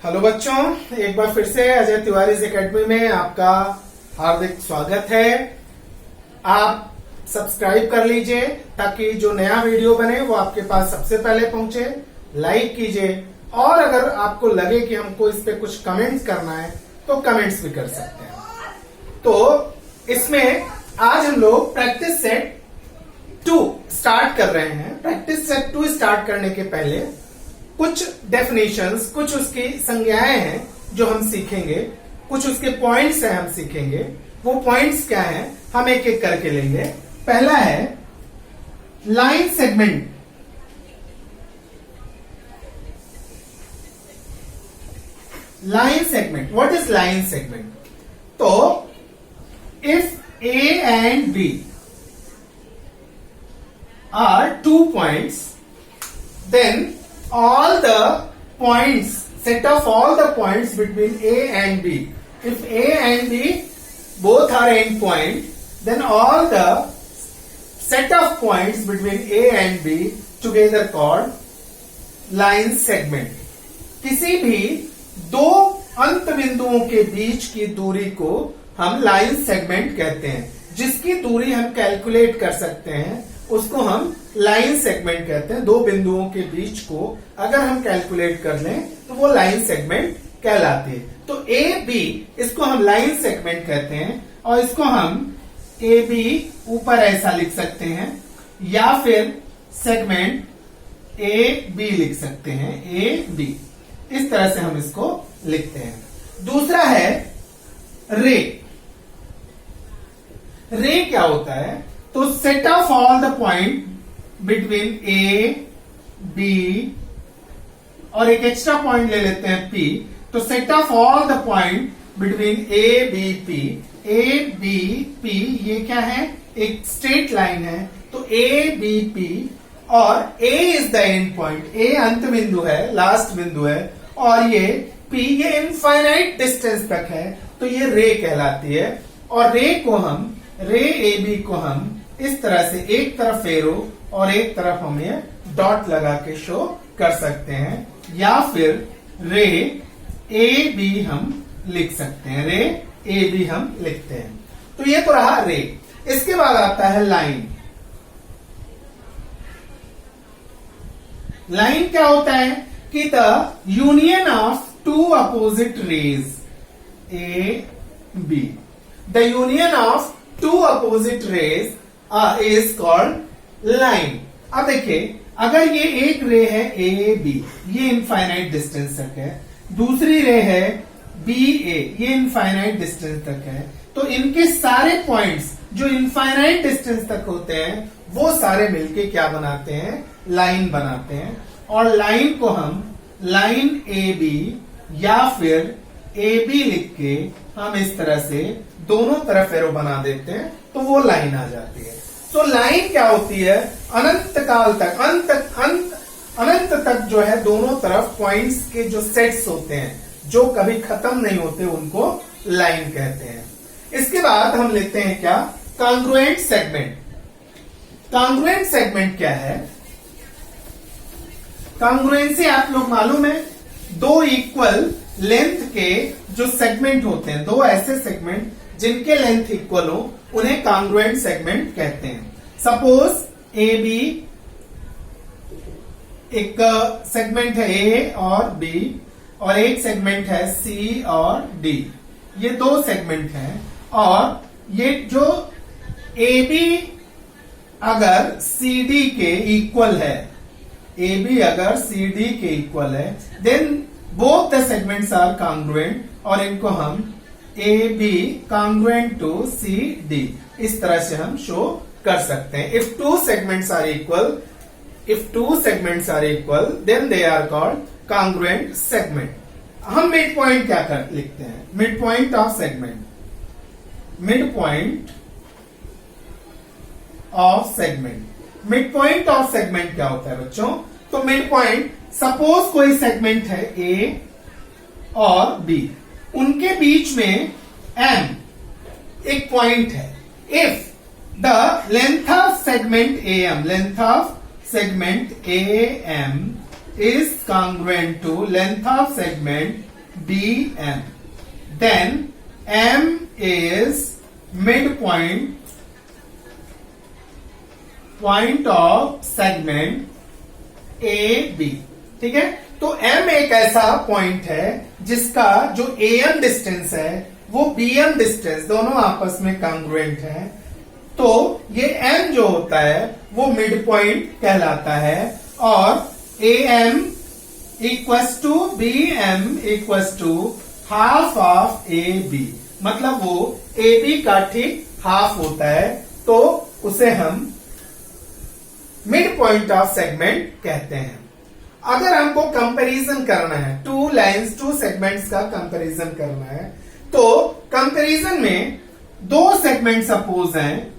Hello बच्चों, एक बार फिर से अजय तिवारी एकेडमी में आपका हार्दिक स्वागत है। आप सब्सक्राइब कर लीजिए ताकि जो नया वीडियो बने वो आपके पास सबसे पहले पहुंचे। लाइक कीजिए और अगर आपको लगे कि हमको इस पे कुछ कमेंट्स करना है तो कमेंट्स भी कर सकते हैं। तो इसमें आज हम लोग प्रैक्टिस सेट 2 स्टार्ट कर रहे हैं। प्रैक्टिस सेट 2 स्टार्ट करने के पहले कुछ डेफिनेशंस, कुछ उसकी संज्ञाएं हैं जो हम सीखेंगे, कुछ उसके पॉइंट्स हैं हम सीखेंगे। वो पॉइंट्स क्या हैं हम एक एक करके लेंगे। पहला है line segment. Line segment, what is line segment? तो if A and B are 2 points, then all the points, set of all the points between A and B. If A and B both are end point, then all the set of points between A and B together called line segment. किसी भी दो अंत बिंदुओं के बीच की दूरी को हम लाइन सेगमेंट कहते हैं। जिसकी दूरी हम कैलकुलेट कर सकते हैं उसको हम लाइन सेगमेंट कहते हैं। दो बिंदुओं के बीच को अगर हम कैलकुलेट कर लें तो वो लाइन सेगमेंट कहलाती है। तो ए बी इसको हम लाइन सेगमेंट कहते हैं और इसको हम ए बी ऊपर ऐसा लिख सकते हैं या फिर सेगमेंट ए बी लिख सकते हैं। ए बी इस तरह से हम इसको लिखते हैं। दूसरा है रे। रे क्या होता है? तो set of all the point between A B और एक एक्स्ट्रा पॉइंट ले लेते हैं पी। तो set of all the point between A B P. A B P ये क्या है? एक स्ट्रेट लाइन है। तो ए बी पी और ए इज द एंड पॉइंट। ए अंत बिंदु है, लास्ट बिंदु है और ये पी ये इनफाइनाइट डिस्टेंस तक है। तो ये रे कहलाती है। और रे को हम रे ए बी को हम इस तरह से एक तरफ एरो और एक तरफ हम ये डॉट लगा के शो कर सकते हैं या फिर रे ए बी हम लिख सकते हैं। रे ए बी हम लिखते हैं। तो ये तो रहा रे। इसके बाद आता है लाइन। लाइन क्या होता है कि the union of two opposite rays A B. The union of two opposite rays is called line. अब देखिए, अगर ये एक रे है ए बी, ये इनफाइनाइट डिस्टेंस तक है। दूसरी रे है बी ए, ये इनफाइनाइट डिस्टेंस तक है। तो इनके सारे पॉइंट्स जो इनफाइनाइट डिस्टेंस तक होते हैं वो सारे मिलके क्या बनाते हैं? लाइन बनाते हैं। और लाइन को हम लाइन ए बी या फिर ए बी लिख के हम इस तरह से दोनों तरफ एरो बना देते हैं तो वो लाइन आ जाती है। तो लाइन क्या होती है? अनंत काल तक, अनंत तक जो है दोनों तरफ पॉइंट्स के जो सेट्स होते हैं जो कभी खत्म नहीं होते उनको लाइन कहते हैं। इसके बाद हम लेते हैं क्या? Congruent segment. कॉन्ग्रुएंट सेगमेंट क्या है? कॉन्ग्रुएंसी आप लोग मालूम है, दो इक्वल लेंथ के जो सेगमेंट होते हैं, दो ऐसे सेगमेंट जिनके लेंथ इक्वल हो उन्हें कॉन्ग्रुएंट सेगमेंट कहते हैं। सपोज ए बी एक सेगमेंट है ए और बी और एक सेगमेंट है सी और डी। ये दो सेगमेंट हैं और ये जो ए बी अगर सी डी के इक्वल है, ए बी अगर सी डी के इक्वल है, then both the segments are congruent और इनको हम A B congruent to C D इस तरह से हम शो कर सकते हैं। If two segments are equal then they are called congruent segment. हम मिड पॉइंट क्या कर लिखते हैं? Mid point of segment. Mid point of segment. Mid point of segment क्या होता है बच्चों? तो मिड पॉइंट, सपोज कोई सेगमेंट है ए और बी, उनके बीच में एम एक पॉइंट है। If the length of segment A M, length of segment A M is congruent to length of segment BM. Then M is midpoint point of segment AB. ठीक है, तो M एक ऐसा point है जिसका जो AM डिस्टेंस है वो BM डिस्टेंस दोनों आपस में कॉन्ग्रुएंट है। तो ये M जो होता है वो मिड पॉइंट कहलाता है और AM equals to BM equals to half of AB, मतलब वो AB का ठीक हाफ होता है, तो उसे हम मिड पॉइंट ऑफ सेगमेंट कहते हैं। अगर हमको कंपैरिजन करना है, टू लाइंस टू सेगमेंट्स का कंपैरिजन करना है, तो कंपैरिजन में दो सेगमेंट सपोज हैं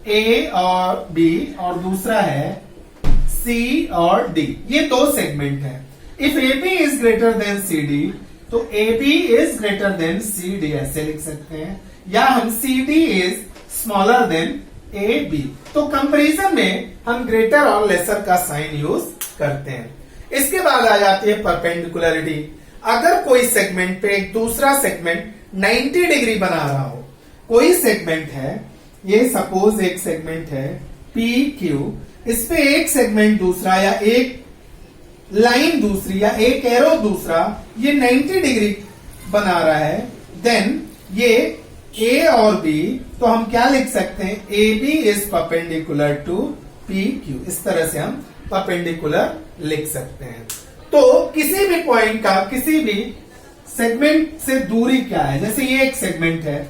A और B और दूसरा है C और D। ये दो सेगमेंट हैं। If AB is greater than CD तो AB is greater than CD ऐसे लिख सकते हैं, या हम CD is smaller than AB। तो कंपैरिजन में हम ग्रेटर और लेसर का साइन यूज करते हैं। इसके बाद आ जाती है परपेंडिकुलरिटी। अगर कोई सेगमेंट पे एक दूसरा सेगमेंट 90 डिग्री बना रहा हो, कोई सेगमेंट है, ये सपोज एक सेगमेंट है PQ, इस पे एक सेगमेंट दूसरा या एक लाइन दूसरी या एक एरो दूसरा ये 90 डिग्री बना रहा है, देन ये A और B, तो हम क्या लिख सकते हैं, AB is perpendicular to PQ। इस तरह से हम परपेंडिकुलर लिख सकते हैं। तो किसी भी पॉइंट का किसी भी सेगमेंट से दूरी क्या है, जैसे ये एक सेगमेंट है,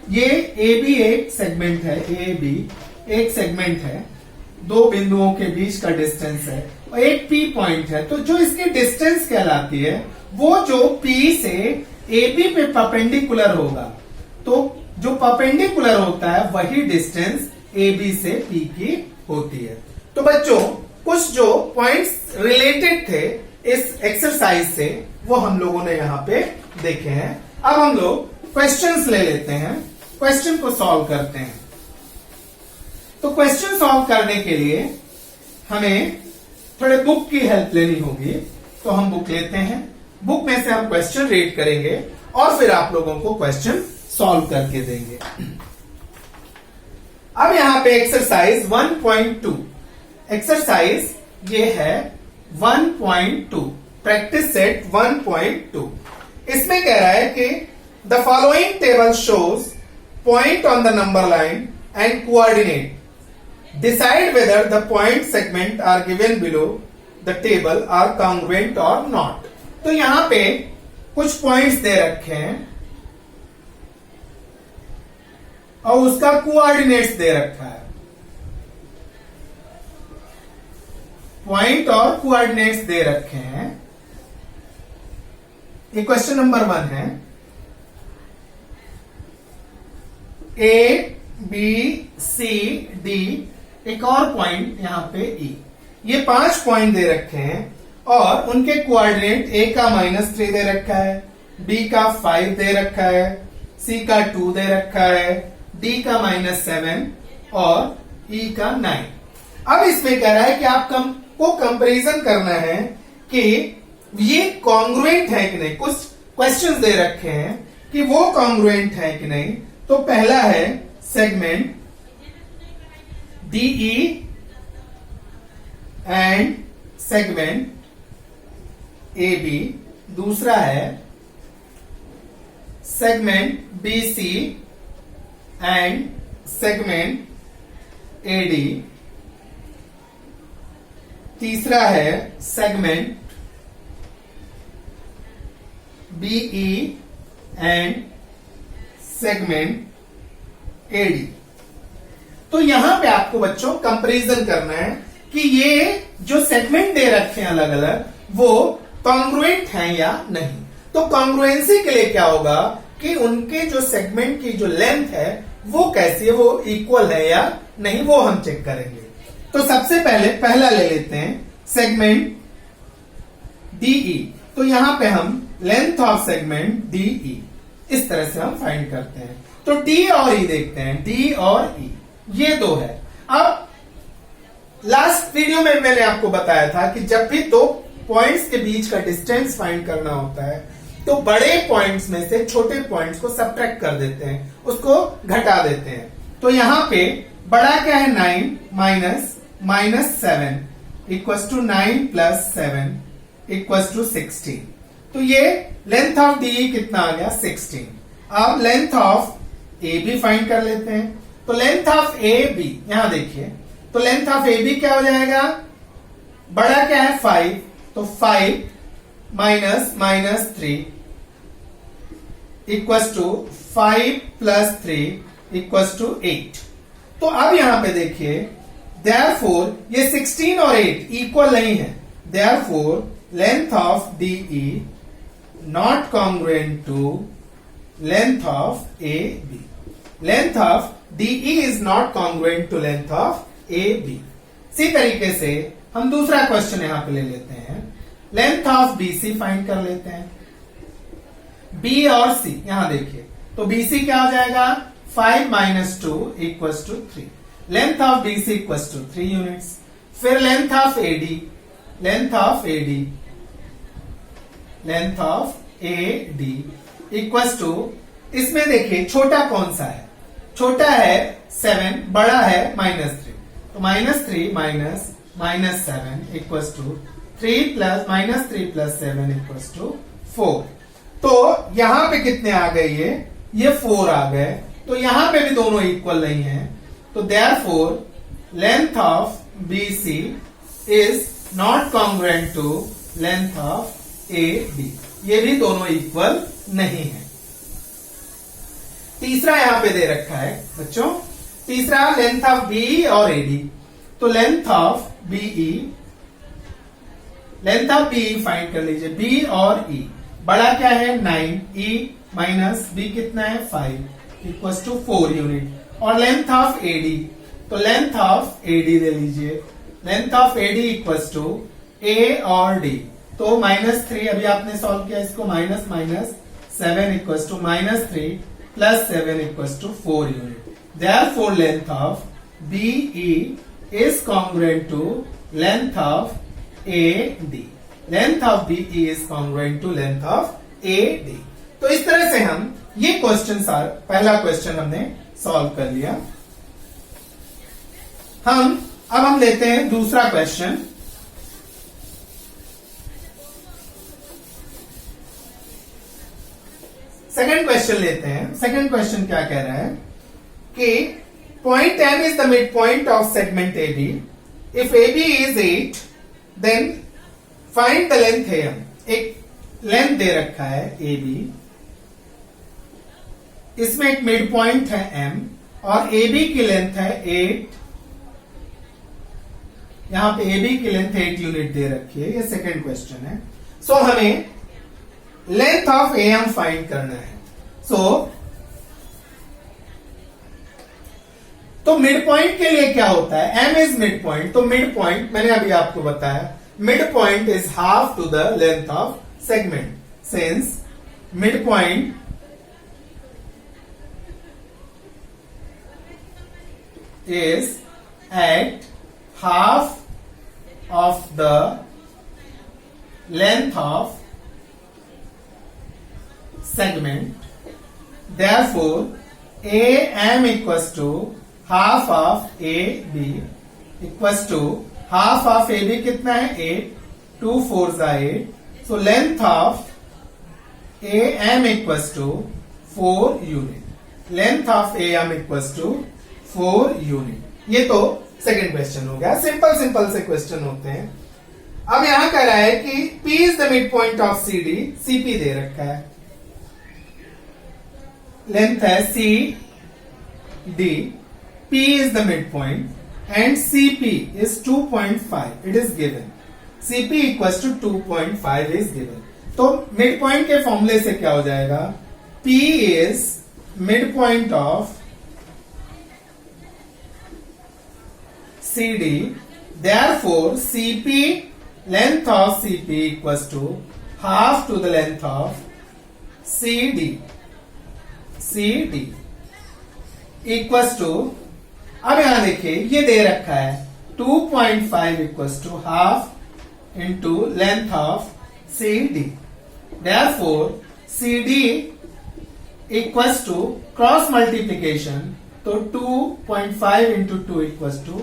ये AB एक सेगमेंट है, AB एक सेगमेंट है, दो बिंदुओं के बीच का डिस्टेंस है और एक P पॉइंट है, तो जो इसकी डिस्टेंस कहलाती है वो जो P से AB पे परपेंडिकुलर होगा, तो जो परपेंडिकुलर होता है वही डिस्टेंस AB से P की होती है। तो बच्चों कुछ जो पॉइंट्स रिलेटेड थे इस एक्सरसाइज से वो हम लोगों ने यहाँ पे देखे हैं। अब हम लोग क्वेश्चंस ले लेते हैं, क्वेश्चन को सॉल्व करते हैं। तो क्वेश्चन सॉल्व करने के लिए हमें थोड़े बुक की हेल्प लेनी होगी, तो हम बुक लेते हैं। बुक में से हम क्वेश्चन रीड करेंगे और फिर आप लोगों को क्वेश्चन सॉल्व करके देंगे। अब यहां पे एक्सरसाइज 1.2, एक्सरसाइज ये है 1.2, प्रैक्टिस सेट 1.2। इसमें कह रहा है कि the following table shows point on the number line and coordinate, decide whether the point segment are given below the table are congruent or not. तो यहां पे कुछ पॉइंट्स दे रखे हैं और उसका कोऑर्डिनेट्स दे रखा है, पॉइंट और कोऑर्डिनेट्स दे रखे हैं। ये क्वेश्चन नंबर 1 है। A B C D, एक और पॉइंट यहां पे E। ये 5 पॉइंट दे रखे हैं और उनके कोऑर्डिनेट A का -3 दे रखा है, B का 5 दे रखा है, C का 2 दे रखा है, D का -7 और E का 9। अब इसमें कह रहा है कि आप को कंपैरिजन करना है कि ये कॉन्ग्रुएंट है कि नहीं। कुछ क्वेश्चंस दे रखे हैं कि वो कॉन्ग्रुएंट है कि नहीं। तो पहला है segment DE and segment AB, दूसरा है segment BC and segment AD, तीसरा है segment BE and segment AD। तो यहां पे आपको बच्चों कंपैरिजन करना है कि ये जो सेगमेंट दे रखे हैं अलग अलग वो कॉन्ग्रुएंट हैं या नहीं। तो कॉन्ग्रुएंसी के लिए क्या होगा कि उनके जो सेगमेंट की जो लेंथ है वो कैसी है, वो इक्वल है या नहीं, वो हम चेक करेंगे। तो सबसे पहले पहला ले लेते हैं सेगमेंट DE। तो यहां पे हम लेंथ ऑफ सेगमेंट DE इस तरह से हम फाइंड करते हैं। तो D और E देखते हैं, D और E ये दो है। अब लास्ट वीडियो में मैंने आपको बताया था कि जब भी दो पॉइंट्स के बीच का डिस्टेंस फाइंड करना होता है तो बड़े पॉइंट्स में से छोटे पॉइंट्स को सब्ट्रैक्ट कर देते हैं, उसको घटा देते हैं। तो यहां पे बड़ा क्या है 9 minus 7 equals to 9 plus 7 equals to 16। तो ये लेंथ ऑफ डी कितना आ गया 16। अब length of A B find कर लेते हैं। तो लेंथ ऑफ ए बी यहां देखिए, तो लेंथ ऑफ ए बी क्या हो जाएगा, बड़ा क्या है 5, तो 5 minus 3 equals to 5 plus 3 equals to 8। तो अब यहां पे देखिए देयरफॉर ये 16 और 8 इक्वल नहीं है, therefore length of D E not congruent to length of A B. Length of DE is not congruent to length of AB। इसी तरीके से हम दूसरा क्वेश्चन यहां पे ले लेते हैं, लेंथ ऑफ BC फाइंड कर लेते हैं। B और C यहां देखिए, तो BC क्या हो जाएगा 5 minus 2 equals to 3। Length of BC equals to 3 units. फिर length of AD equals to, इसमें देखिए छोटा कौन सा है, छोटा है 7, बड़ा है -3, तो -3 minus 7 equals to 3 plus 7 equals to 4। तो यहां पे कितने आ गए, ये 4 आ गए। तो यहां पे भी दोनों इक्वल नहीं है, तो therefore length of BC is not congruent to length of AB। ये भी दोनों इक्वल नहीं है। तीसरा यहां पे दे रखा है बच्चों, तीसरा लेंथ ऑफ BE और AD। तो लेंथ ऑफ BE फाइंड कर लीजिए, B और E। बड़ा क्या है 9, E माइनस B कितना है 5 इक्वल्स टू 4 यूनिट। और लेंथ ऑफ AD, तो लेंथ ऑफ AD दे लीजिए, length of AD equals to A और D। तो -3 अभी आपने सॉल्व किया, इसको minus 7 equals to -3 plus 7 equals to 4 unit. Therefore length of BE is congruent to length of AD। Length of BE is congruent to length of AD। तो इस तरह से हम ये क्वेश्चन, पहला क्वेश्चन हमने सॉल्व कर लिया। अब हम लेते हैं दूसरा क्वेश्चन। सेकंड क्वेश्चन लेते हैं। सेकंड क्वेश्चन क्या कह रहा है कि point M is the mid point of segment AB। If AB is 8 then find the length AM। एक लेंथ दे रखा है AB, इसमें एक मिड पॉइंट है M और AB की लेंथ है 8। यहां पे AB की लेंथ 8 यूनिट दे रखी है। ये सेकंड क्वेश्चन है। सो हमें लेंथ ऑफ AM फाइंड करना है। तो मिड पॉइंट के लिए क्या होता है, M इज मिड पॉइंट। तो मिड पॉइंट मैंने अभी आपको बताया, mid point is half to the length of segment, since mid point is at half of the length of segment. Therefore, AM equals to half of AB equals to half of AB कितना है 8, 2 4s are 8. So length of AM equals to 4 unit. Length of AM equals to 4 unit. ये तो second question हो गया। Simple से question होते हैं। अब यहां कह रहा है कि P is the mid point of CD। CP दे रखा है, लेंथ है CD, P is the mid point and CP is 2.5 it is given. CP equals to 2.5 is given. तो मिड पॉइंट के फॉर्मूले से क्या हो जाएगा, P is mid point of CD, therefore CP, length of CP equals to half to the length of CD equals to, अब यहां देखिए ये दे रखा है 2.5 equals to half into length of CD, therefore CD equals to cross multiplication, तो 2.5 into 2 equals to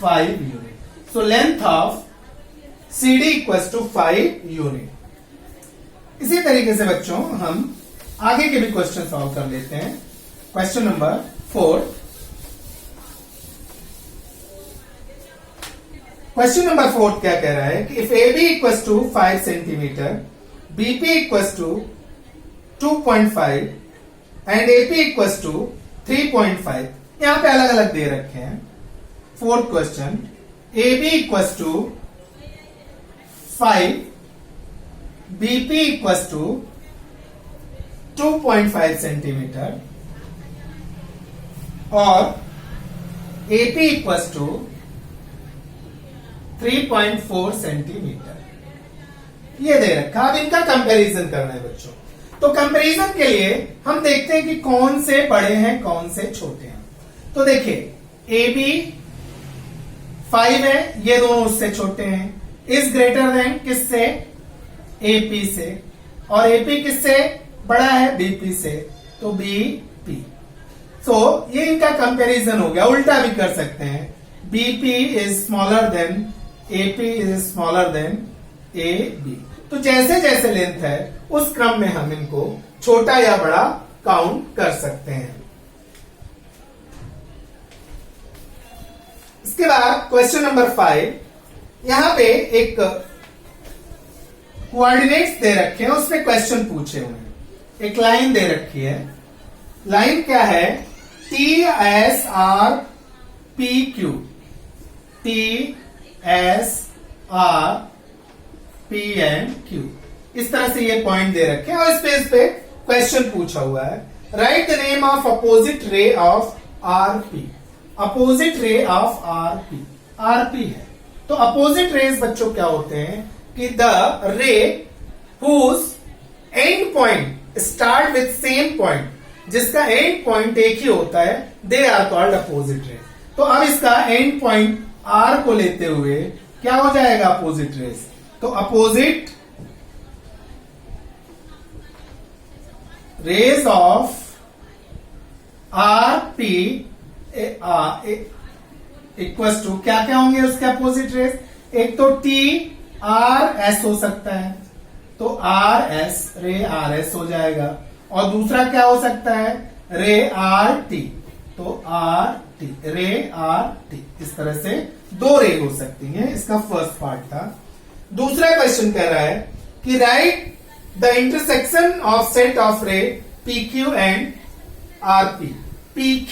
5 unit. So length of CD equals to 5 unit. इसी तरीके से बच्चों हम आगे के भी क्वेश्चन सॉल्व कर लेते हैं। Question number 4। क्वेश्चन नंबर 4 क्या कह रहा है कि if AB equals to 5 centimetre, BP equals to 2.5 and AP equals to 3.5, यहां पे अलग अलग दे रखे हैं। 4th question, AB equals to 5, BP equals to 2.5 centimetre और AP इक्वल्स टू 3.4 सेंटीमीटर, ये दे रखा। अब इनका कंपैरिजन करना है बच्चों। तो कंपैरिजन के लिए हम देखते हैं कि कौन से बड़े हैं कौन से छोटे हैं। तो देखिए AB 5 है, ये दोनों उससे छोटे हैं। इज ग्रेटर देन किससे? AP से। और AP किससे बड़ा है? BP से, तो BP। सो ये इनका कंपैरिजन हो गया। उल्टा भी कर सकते हैं, BP is smaller than AP is smaller than AB। तो जैसे जैसे लेंथ है उस क्रम में हम इनको छोटा या बड़ा काउंट कर सकते हैं। इसके बाद क्वेश्चन नंबर 5, यहां पे एक कोऑर्डिनेट्स दे रखे हैं, उसमें क्वेश्चन पूछे हुए हैं। एक लाइन दे रखी है। लाइन क्या है? TSR PQ, TSR P and Q, इस तरह से ये पॉइंट दे रखे हैं और इस पे क्वेश्चन पूछा हुआ है। Write the name of opposite ray of RP। Opposite ray of RP, RP है। तो अपोजिट रेज बच्चों क्या होते हैं कि the ray whose end point start with same point, जिसका एंड पॉइंट एक ही होता है, they are called opposite rays. तो अब इसका एंड पॉइंट R को लेते हुए क्या हो जाएगा? Opposite rays. तो opposite rays of RP equals to क्या क्या होंगे उसके अपोजिट रेज? एक तो TRS हो सकता है, तो RS, रे RS हो जाएगा। और दूसरा क्या हो सकता है? रे RT, तो RT, रे RT। इस तरह से दो रे हो सकती हैं। इसका फर्स्ट पार्ट था। दूसरा क्वेश्चन कह रहा है कि right the intersection of set of रे PQ एंड RP। PQ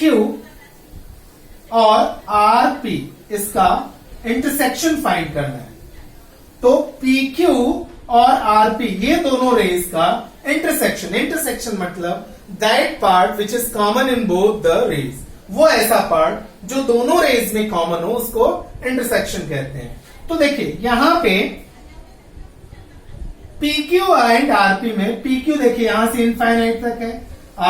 और RP इसका इंटरसेक्शन फाइंड करना है। तो PQ और RP ये दोनों रेज का इंटरसेक्शन, इंटरसेक्शन मतलब that part which is common in both the rays, वो ऐसा पार्ट जो दोनों रेज में कॉमन हो उसको इंटरसेक्शन कहते हैं। तो देखिए यहां पे PQ एंड RP में PQ देखिए यहां से इनफाइनाइट तक है,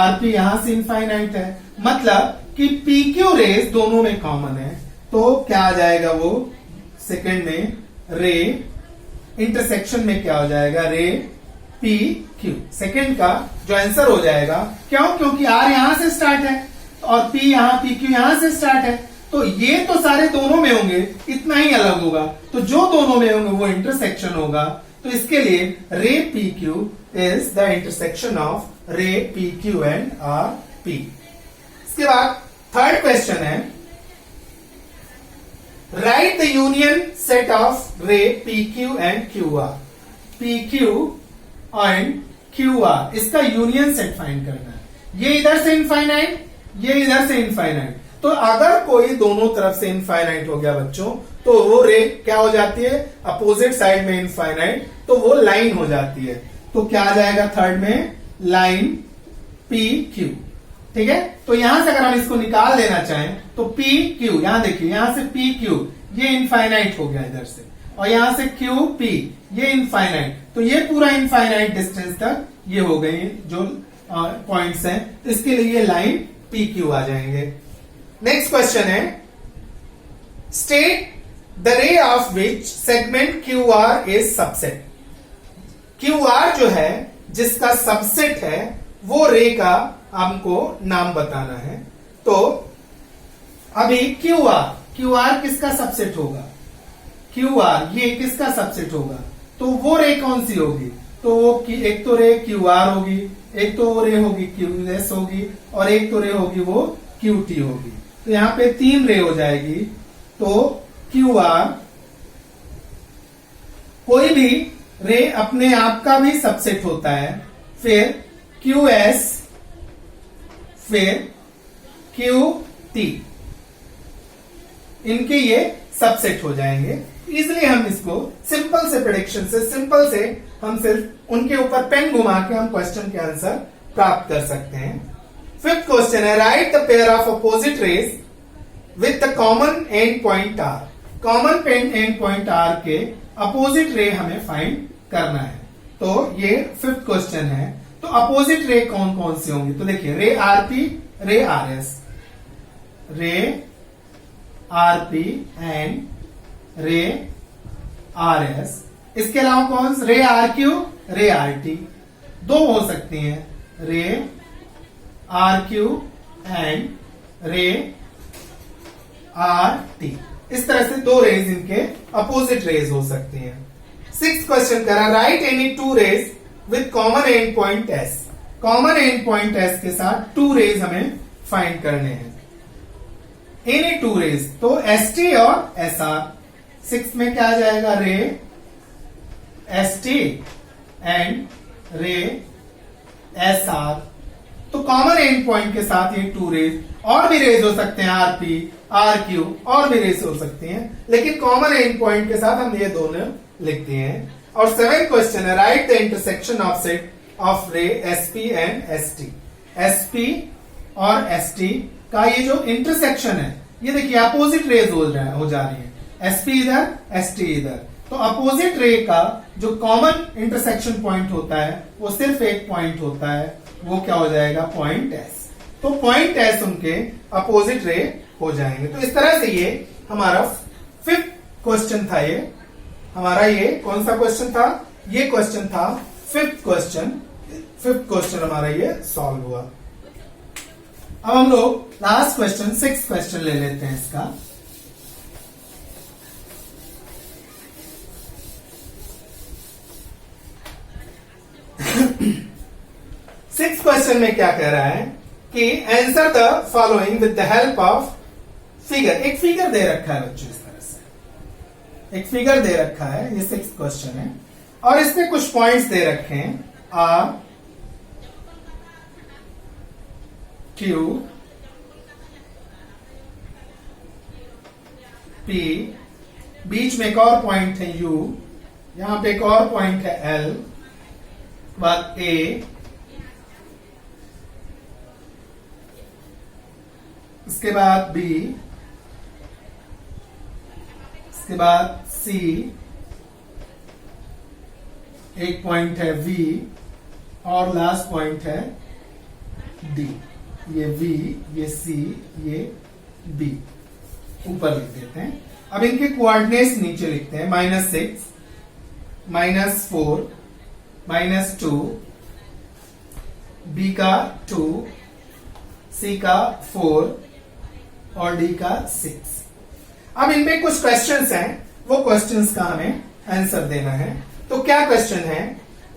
RP यहां से इनफाइनाइट है, मतलब कि PQ रेज दोनों में कॉमन है। तो क्या आ जाएगा? वो सेकंड में रे इंटरसेक्शन में क्या हो जाएगा? रे PQ। सेकंड का जो आंसर हो जाएगा, क्यों? क्योंकि R यहां से स्टार्ट है और P यहां, PQ यहां से स्टार्ट है, तो ये तो सारे दोनों में होंगे, इतना ही अलग होगा। तो जो दोनों में होंगे वो इंटरसेक्शन होगा। तो इसके लिए रे PQ is the intersection of रे PQ एंड RP। इसके बाद थर्ड क्वेश्चन है, write the union set of रे PQ and QR। PQ and QR इसका यूनियन सेट फाइंड करना है। ये इधर से इनफाइनाइट, ये इधर से इनफाइनाइट। तो अगर कोई दोनों तरफ से इनफाइनाइट हो गया बच्चों, तो वो रे क्या हो जाती है? अपोजिट साइड में इनफाइनाइट, तो वो लाइन हो जाती है। तो क्या आ जाएगा थर्ड में? Line PQ। ठीक है, तो यहां से अगर हम इसको निकाल लेना चाहें तो PQ, यहां देखिए यहां से PQ ये इनफाइनाइट हो गया इधर से, और यहां से QP ये इनफाइनाइट, तो ये पूरा इनफाइनाइट डिस्टेंस तक ये हो गए जो पॉइंट्स हैं। तो इसके लिए ये लाइन PQ आ जाएंगे। नेक्स्ट क्वेश्चन है, state the ray of which segment QR is subset. QR जो है जिसका सबसेट है वो रे का हमको नाम बताना है। तो अभी क्यू आर किसका सबसेट होगा? क्यू आर ये किसका सबसेट होगा? तो वो रे कौन सी होगी? तो वो एक तो रे क्यू आर होगी, एक तो वो रे होगी क्यू एस होगी, और एक तो रे होगी वो क्यू टी होगी। तो यहां पे 3 रे हो जाएगी। तो क्यू आर कोई भी रे अपने आप का भी सबसेट होता है, फिर क्यू एस, फिर क्यू टी, इनके ये सबसेट हो जाएंगे। इजिली हम इसको सिंपल से प्रेडिक्शन से, सिंपल से हम सिर्फ उनके ऊपर पेन घुमा के हम क्वेश्चन के आंसर प्राप्त कर सकते हैं। 5th क्वेश्चन है, write the pair of opposite rays with the common end point R. Common end point R के अपोजिट रे हमें फाइंड करना है। तो ये 5th क्वेश्चन है। तो अपोजिट रे कौन कौन सी होंगी? तो देखिए, रे आरपी, रे आरएस, रे आरपी एंड रे आरएस। इसके अलावा कौन? रे आरक्यू, रे आरटी, 2 हो सकती हैं, रे आरक्यू एंड रे आरटी। इस तरह से 2 रेज इनके अपोजिट रेज हो सकती हैं। 6th क्वेश्चन करा, write any 2 rays with common end point S. Common end point S के साथ 2 रेज हमें फाइंड करने हैं। एनी 2 रेज, तो एस टी और एस आर। 6 में क्या आ जाएगा? Ray S T and ray S R. तो कॉमन एंड पॉइंट के साथ ये 2 रेज, और भी रेज हो सकते हैं, आरपी, आर क्यू, और भी रेज हो सकती हैं, लेकिन कॉमन एंड पॉइंट के साथ हम ये दोनों लिखते हैं। और 7th क्वेश्चन है, write the intersection of set of रे एसपी एंड एसटी। एसपी और एसटी का ये जो इंटरसेक्शन है, ये देखिए अपोजिट रेज हो जा रही है, एसपी इधर, एसटी इधर। तो अपोजिट रे का जो कॉमन इंटरसेक्शन पॉइंट होता है वो सिर्फ एक पॉइंट होता है, वो क्या हो जाएगा? Point S. तो पॉइंट एस उनके अपोजिट रे हो जाएंगे। तो इस तरह से ये हमारा 5th क्वेश्चन था। ये हमारा ये कौन सा क्वेश्चन था? ये क्वेश्चन था 5th क्वेश्चन। 5th क्वेश्चन हमारा ये सॉल्व हुआ। अब हम लोग लास्ट क्वेश्चन 6th क्वेश्चन ले लेते हैं इसका। सिक्स क्वेश्चन में क्या कह रहा है कि answer the following with the help of figure. एक फिगर दे रखा है बच्चों, इस तरह से एक फिगर दे रखा है। ये 6th क्वेश्चन है और इसमें कुछ पॉइंट्स दे रखे हैं, आर क्यू पी, बीच में एक और पॉइंट है यू, यहां पे एक और पॉइंट है एल, बाद ए, इसके बाद बी, इसके बाद सी, एक पॉइंट है वी, और लास्ट पॉइंट है डी। ये वी, ये सी, ये बी ऊपर लिख देते हैं। अब इनके कोऑर्डिनेट्स नीचे लिखते हैं, -6, -4, -2, बी का 2, सी का 4 और डी का 6। अब इनमें कुछ क्वेश्चंस हैं, वो क्वेश्चंस का हमें आंसर देना है। तो क्या क्वेश्चन है?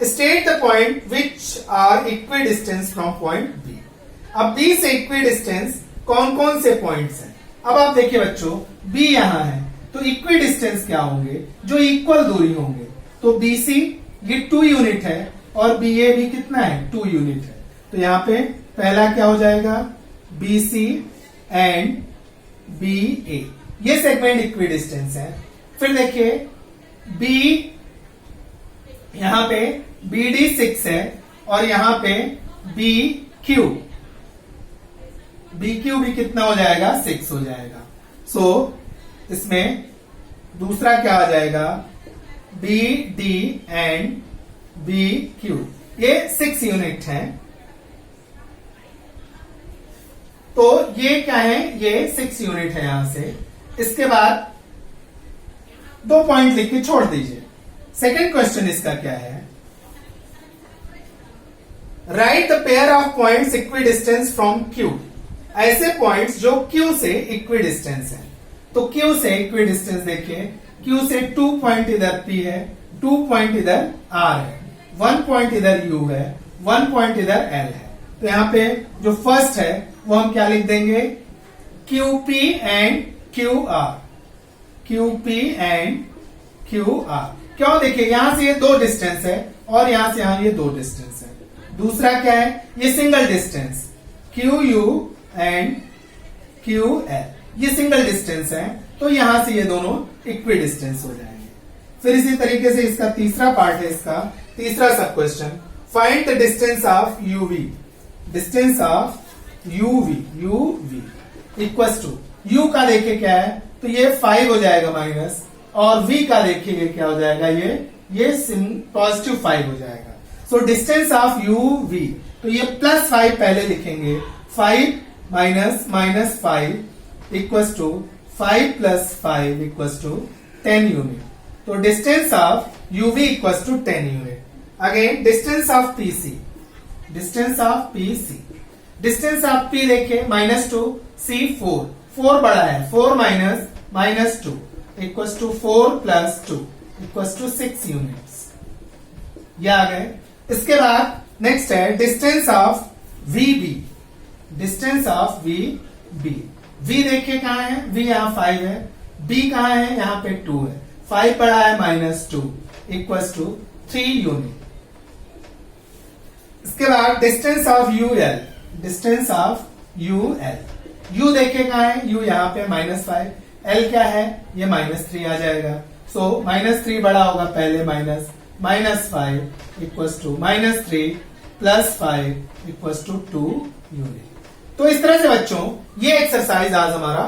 State the point which are equidistance from point B. अब बी से इक्वी डिस्टेंस कौन कौन से पॉइंट्स हैं? अब आप देखिए बच्चों, बी यहां है तो इक्वी डिस्टेंस क्या होंगे? जो इक्वल दूरी होंगे। तो बीसी ये 2 यूनिट है और बीए भी कितना है? 2 यूनिट है। तो यहां पे पहला क्या हो जाएगा? बीसी एंड बीए, ये सेगमेंट इक्वी डिस्टेंस है। फिर देखिए बी, यहां पे बीडी 6 है और यहां पे बीक्यू, बीक्यू भी कितना हो जाएगा? 6 हो जाएगा। सो इसमें दूसरा क्या आ जाएगा? B D and B Q, ये 6 यूनिट है। तो ये क्या है? ये 6 यूनिट है यहां से। इसके बाद 2 पॉइंट लिख के छोड़ दीजिए। सेकंड क्वेश्चन इसका क्या है? Write the pair of points equi distance from Q. ऐसे पॉइंट्स जो क्यू से इक्वी डिस्टेंस है। तो क्यू से इक्वी डिस्टेंस देखिए, क्यू से 2 पॉइंट इधर P है, 2 पॉइंट इधर R है, 1 पॉइंट इधर U है, 1 पॉइंट इधर L है। तो यहाँ पे जो फर्स्ट है वो हम क्या लिख देंगे, QP and QR, QP and QR। क्यों, देखिए यहां से ये 2 डिस्टेंस है और यहां से यहां ये 2 डिस्टेंस है। दूसरा क्या है, ये single distance QU and QL, ये सिंगल डिस्टेंस है, तो यहां से ये दोनों इक्वी डिस्टेंस हो जाएंगे। फिर इसी तरीके से इसका तीसरा पार्ट है, इसका तीसरा sub question, find the distance of UV। Distance of UV equals to, U का देखिए क्या है, तो ये 5 हो जाएगा माइनस, और V का देखिए क्या हो जाएगा, ये पॉजिटिव 5 हो जाएगा। सो डिस्टेंस ऑफ UV, तो ये +5 पहले लिखेंगे, 5 minus -5 equals to 5 + 5 equals to 10 unit. तो distance of UV equals to 10 unit. Again distance of PC, distance of PC, distance of P देखिए -2, C 4 बड़ा है, 4 minus -2 equals to 4 + 2 equals to 6 units. ये आ गए। इसके बाद नेक्स्ट है distance of VB, distance of VB। V देखिए कहाँ है, V यहाँ 5 है, B कहाँ है, यहाँ पे 2 है, 5 पड़ा है -2 इक्वल्स टू 3 यूनिट। इसके बाद distance of UL, distance of UL, U देखिए कहाँ है, U यहाँ पे -5, L क्या है, ये -3 आ जाएगा। सो -3 बड़ा होगा पहले, -5 equals to -3 + 5 equals to 2 unit. तो इस तरह से बच्चों ये एक्सरसाइज आज हमारा